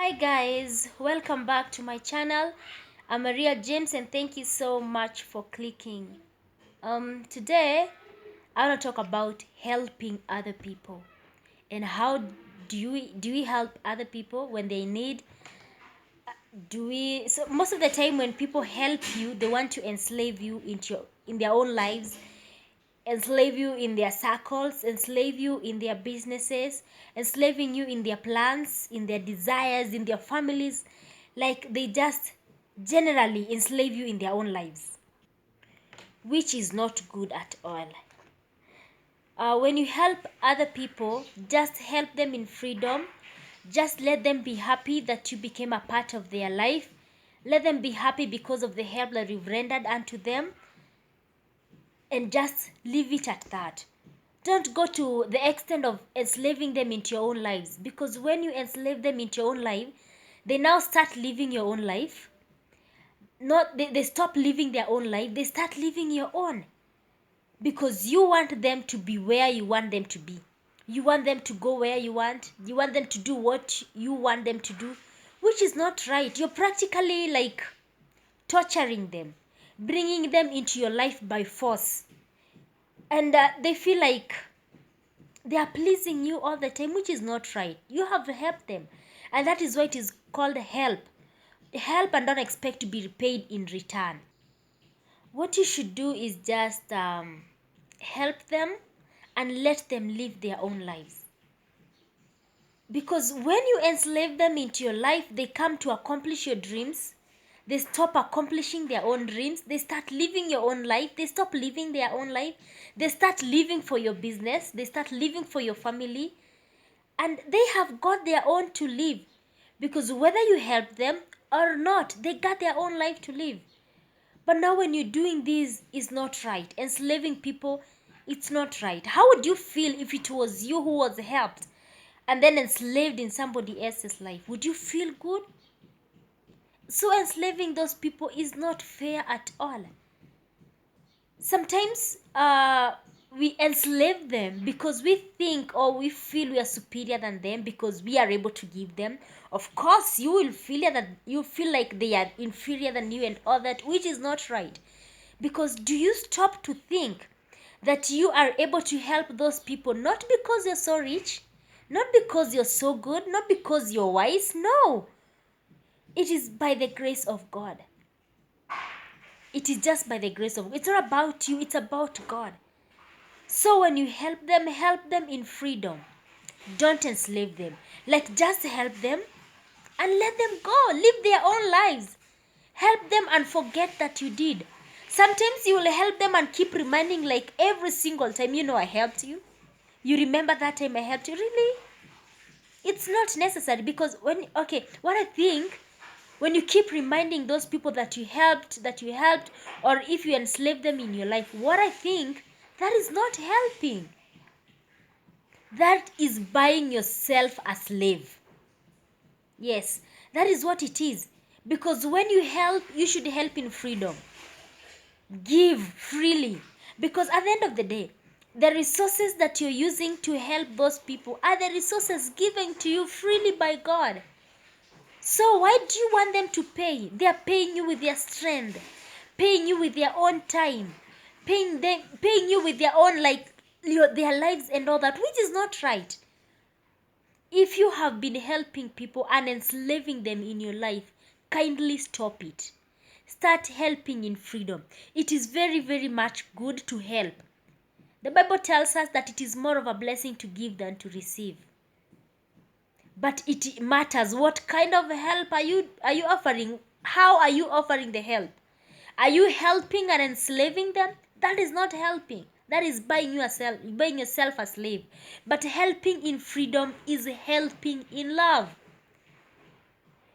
Hi guys, welcome back to my channel. I'm Maria James and thank you so much for clicking. Today I want to talk about helping other people and how do we help other people when they need. So most of the time when people help you, they want to enslave you in their own lives, enslave you in their circles, enslave you in their businesses, enslaving you in their plans, in their desires, in their families. Like they just generally enslave you in their own lives, which is not good at all. When you help other people, just help them in freedom. Just let them be happy that you became a part of their life. Let them be happy because of the help that you've rendered unto them, and just leave it at that. Don't go to the extent of enslaving them into your own lives, because when you enslave them into your own life, they now start living your own life. Not they stop living their own life, they start living your own, because you want them to be where you want them to be. You want them to go where you want them to do what you want them to do, which is not right. You're practically like torturing them, bringing them into your life by force, and they feel like they are pleasing you all the time, which is not right. You have to help them, and that is why it is called help, and don't expect to be repaid in return. What you should do is just help them and let them live their own lives, because when you enslave them into your life, they come to accomplish your dreams. They stop accomplishing their own dreams. They start living your own life. They stop living their own life. They start living for your business. They start living for your family. And they have got their own to live, because whether you help them or not, they got their own life to live. But now when you're doing this, is not right. Enslaving people, it's not right. How would you feel if it was you who was helped and then enslaved in somebody else's life? Would you feel good? So enslaving those people is not fair at all. Sometimes we enslave them because we think or we feel we are superior than them, because we are able to give them. Of course you will feel that you feel like they are inferior than you and all that, which is not right. Because do you stop to think that you are able to help those people, not because you're so rich, not because you're so good, not because you're wise? No, it is by the grace of God. It is just by the grace of God. It's not about you, it's about God. So when you help them in freedom. Don't enslave them. Like, just help them and let them go, live their own lives. Help them and forget that you did. Sometimes you will help them and keep reminding, like every single time, I helped you. You remember that time I helped you? Really? It's not necessary, because what I think, when you keep reminding those people that you helped, or if you enslave them in your life, what I think, that is not helping. That is buying yourself a slave. Yes, that is what it is. Because when you help, you should help in freedom. Give freely. Because at the end of the day, the resources that you're using to help those people are the resources given to you freely by God. So why do you want them to pay? They are paying you with their strength, paying you with their own time, paying you with their own, like, their lives and all that, which is not right. If you have been helping people and enslaving them in your life, kindly stop it. Start helping in freedom. It is very, very much good to help. The Bible tells us that it is more of a blessing to give than to receive. But it matters what kind of help are you offering. How are you offering the help? Are you helping and enslaving them? That is not helping. That is buying yourself a slave. But helping in freedom is helping in love.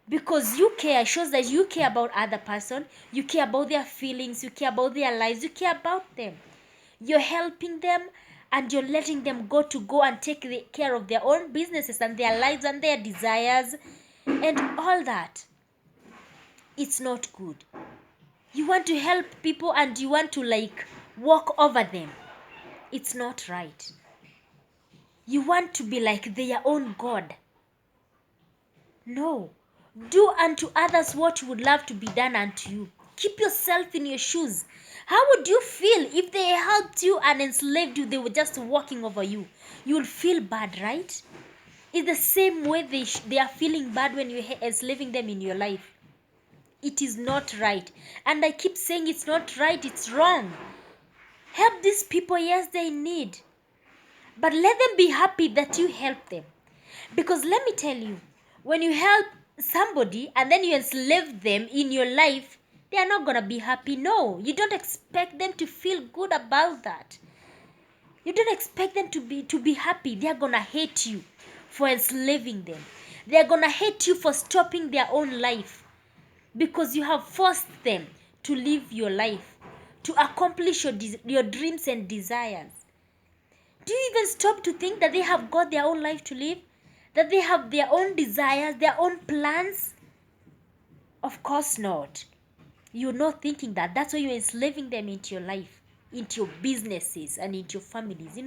Because you care, shows that you care about other person, you care about their feelings, you care about their lives, you care about them. You're helping them, and you're letting them go and take care of their own businesses and their lives and their desires and all that. It's not good. You want to help people and you want to, like, walk over them. It's not right. You want to be like their own God. No. Do unto others what you would love to be done unto you. Keep yourself in your shoes. How would you feel if they helped you and enslaved you? They were just walking over you. You would feel bad, right? It's the same way they are feeling bad when you're enslaving them in your life. It is not right. And I keep saying it's not right, it's wrong. Help these people, yes, they need. But let them be happy that you help them. Because let me tell you, when you help somebody and then you enslave them in your life, they are not going to be happy. No, you don't expect them to feel good about that. You don't expect them to be happy. They are going to hate you for enslaving them. They are going to hate you for stopping their own life because you have forced them to live your life, to accomplish your dreams and desires. Do you even stop to think that they have got their own life to live? That they have their own desires, their own plans? Of course not. You're not thinking that. That's why you're enslaving them into your life, into your businesses, and into your families.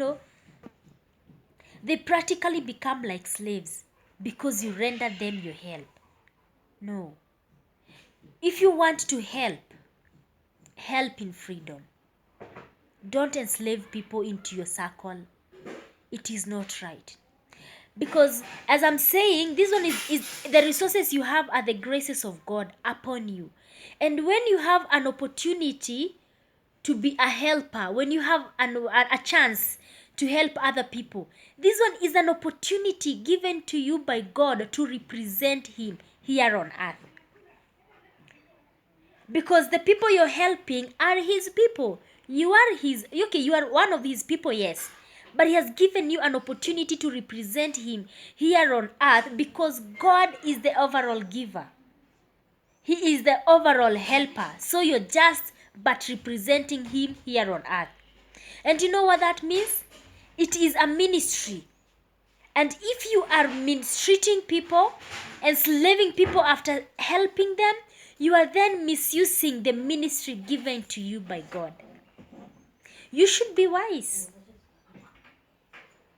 They practically become like slaves because you render them your help. No. If you want to help, help in freedom. Don't enslave people into your circle. It is not right. Because as I'm saying, this one is the resources you have are the graces of God upon you. And when you have an opportunity to be a helper, when you have a chance to help other people, this one is an opportunity given to you by God to represent Him here on earth. Because the people you're helping are His people. You are one of His people, yes. But He has given you an opportunity to represent Him here on earth because God is the overall giver. He is the overall helper. So you're just but representing Him here on earth. And you know what that means? It is a ministry. And if you are mistreating people, enslaving people after helping them, you are then misusing the ministry given to you by God. You should be wise.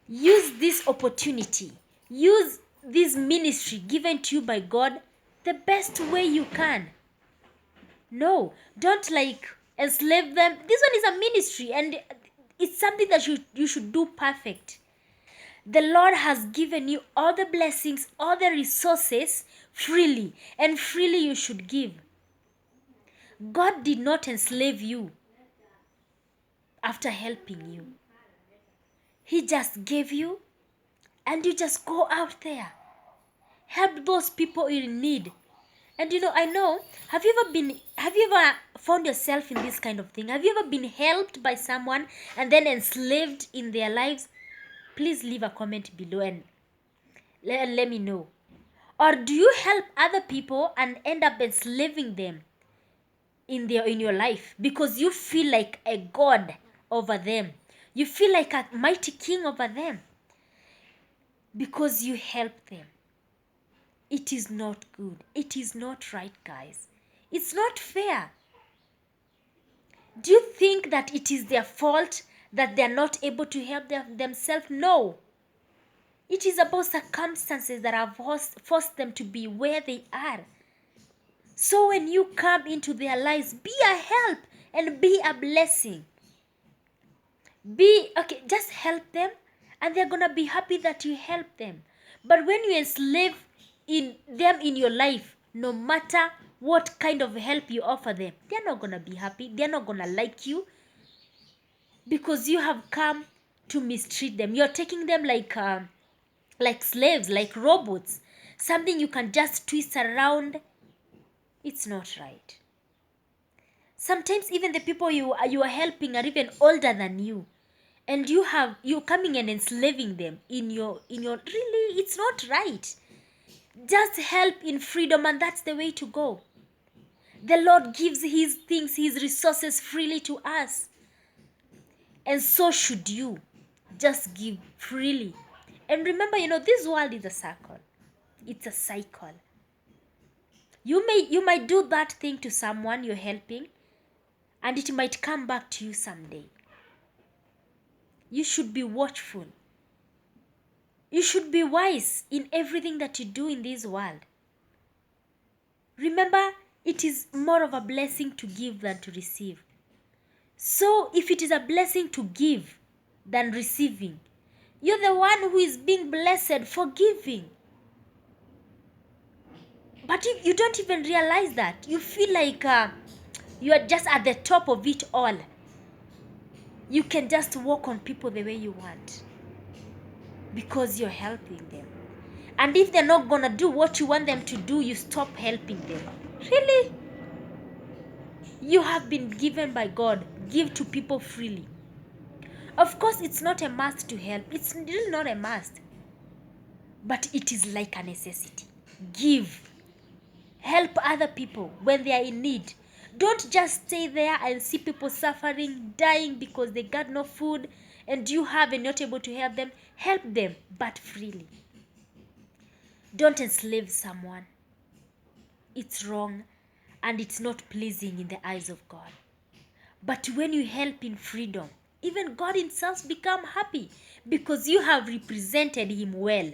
Use this opportunity. Use this ministry given to you by God the best way you can. No, don't enslave them. This one is a ministry and it's something that you should do perfect. The Lord has given you all the blessings, all the resources freely, and freely you should give. God did not enslave you after helping you. He just gave you, and you just go out there. Help those people in need. And I know, have you ever found yourself in this kind of thing? Have you ever been helped by someone and then enslaved in their lives? Please leave a comment below and let me know. Or do you help other people and end up enslaving them in your life because you feel like a god over them? You feel like a mighty king over them because you help them. It is not good. It is not right, guys. It's not fair. Do you think that it is their fault that they're not able to help themselves? No. It is about circumstances that have forced them to be where they are. So when you come into their lives, be a help and be a blessing. Just help them and they're going to be happy that you help them. But when you enslave them in your life, no matter what kind of help you offer them, they're not going to be happy. They're not going to like you because you have come to mistreat them. You're taking them like slaves, like robots, something you can just twist around. It's not right. Sometimes even the people you are helping are even older than you, and you're coming and enslaving them in your really, it's not right. Just help in freedom, and that's the way to go. The Lord gives His things, His resources freely to us, and so should you. Just give freely. And remember, this world is a circle. It's a cycle. You might do that thing to someone you're helping, and it might come back to you someday. You should be watchful. You should be wise in everything that you do in this world. Remember, it is more of a blessing to give than to receive. So if it is a blessing to give than receiving, you're the one who is being blessed for giving. But you don't even realize that. You feel like you are just at the top of it all. You can just walk on people the way you want because you're helping them. And if they're not gonna do what you want them to do, you stop helping them. Really? You have been given by God. Give to people freely. Of course, it's not a must to help. It's really not a must. But it is like a necessity. Give. Help other people when they are in need. Don't just stay there and see people suffering, dying because they got no food and you have and not able to help them. Help them, but freely. Don't enslave someone. It's wrong and it's not pleasing in the eyes of God. But when you help in freedom, even God himself become happy because you have represented him well.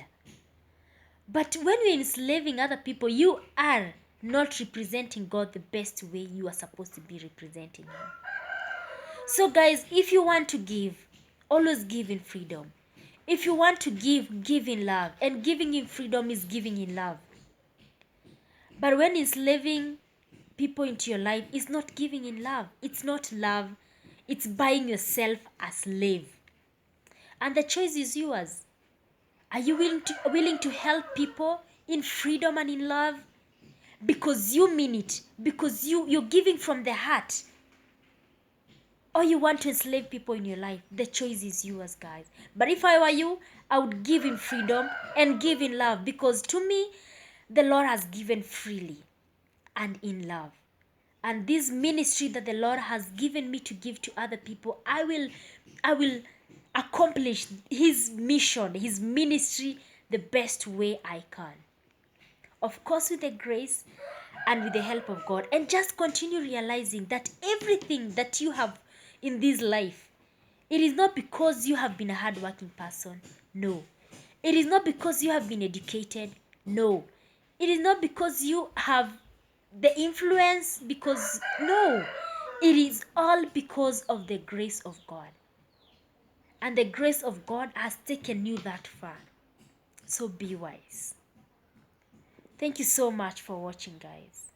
But when you're enslaving other people, you are not representing God the best way you are supposed to be representing him. So guys, if you want to give, always give in freedom. If you want to give in love. And giving in freedom is giving in love. But when enslaving people into your life, it's not giving in love. It's not love. It's buying yourself a slave. And the choice is yours. Are you willing to help people in freedom and in love? Because you mean it. Because you're giving from the heart. Or you want to enslave people in your life. The choice is yours, guys. But if I were you, I would give in freedom and give in love. Because to me, the Lord has given freely and in love. And this ministry that the Lord has given me to give to other people, I will accomplish his mission, his ministry the best way I can. Of course, with the grace and with the help of God. And just continue realizing that everything that you have in this life, it is not because you have been a hardworking person. No. It is not because you have been educated. No. It is not because you have the influence, because no. It is all because of the grace of God. And the grace of God has taken you that far. So be wise. Thank you so much for watching, guys.